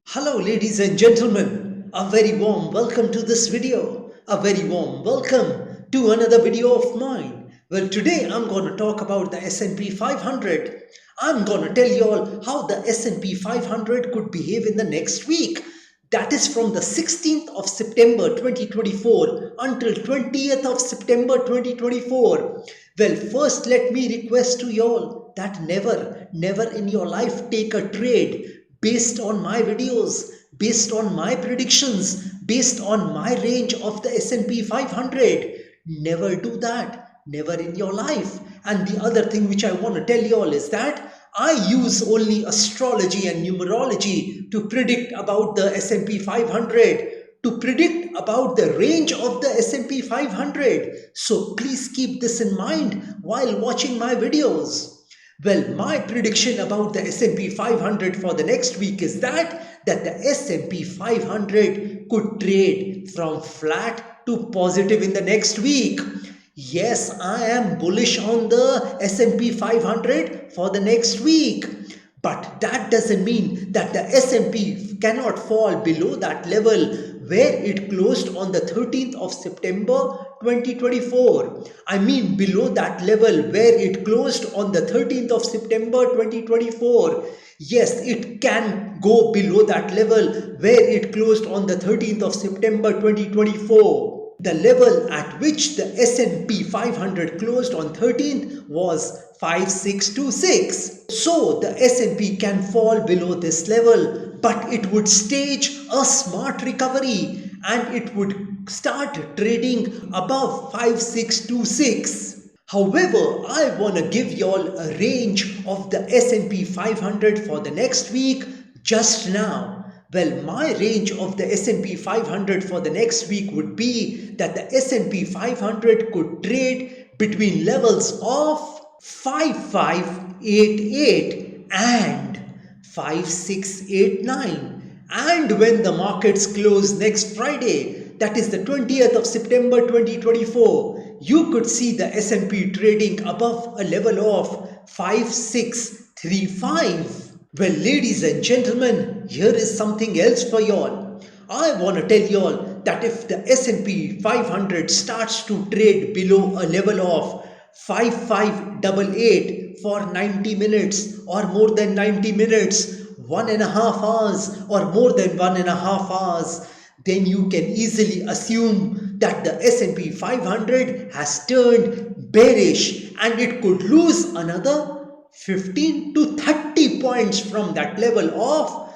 Hello ladies and gentlemen, a very warm welcome to this video, a very warm welcome to another video of mine. Well, today I'm going to talk about the S&P 500. I'm going to tell you all how the S&P 500 could behave in the next week. That is from the 16th of September 2024 until 20th of September 2024. Well, first let me request to you all that never in your life take a trade based on my videos, based on my predictions, based on my range of the S&P 500. Never do that. Never in your life. And the other thing which I want to tell you all is that I use only astrology and numerology to predict about the S&P 500, to predict about the range of the S&P 500. So please keep this in mind while watching my videos. Well, my prediction about the S&P 500 for the next week is that the S&P 500 could trade from flat to positive in the next week. Yes, I am bullish on the S&P 500 for the next week. But that doesn't mean that the S&P cannot fall below that level where it closed on the 13th of September 2024. I mean below that level where it closed on the 13th of September 2024. Yes, it can go below that level where it closed on the 13th of September 2024. The level at which the S&P 500 closed on 13th was 5626. So the S&P can fall below this level, but it would stage a smart recovery and it would start trading above 5626. However, I want to give y'all a range of the S&P 500 for the next week just now. Well, my range of the S&P 500 for the next week would be that the S&P 500 could trade between levels of 5588 and 5689. And when the markets close next Friday, that is the 20th of September 2024, you could see the S&P trading above a level of 5635. Well, ladies and gentlemen, here is something else for y'all. I want to tell y'all that if the S&P 500 starts to trade below a level of 5588 for 90 minutes or more than 90 minutes, 1.5 hours or more than 1.5 hours, then you can easily assume that the S&P 500 has turned bearish and it could lose another 15 to 30 points from that level of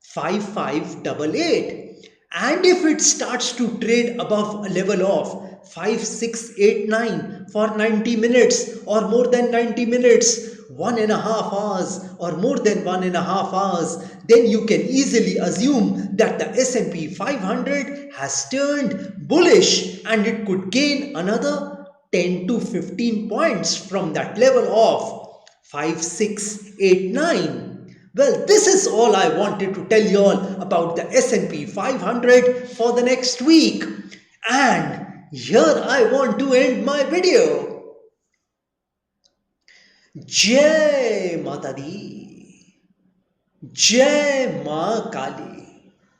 5588. And if it starts to trade above a level of 5689 for 90 minutes or more than 90 minutes, 1.5 hours or more than 1.5 hours, then you can easily assume that the S&P 500 has turned bullish and it could gain another 10 to 15 points from that level of 5689. Well, this is all I wanted to tell you all about the S&P 500 for the next week. And here I want to end my video. Jai Mata Di, Jai Ma Kali.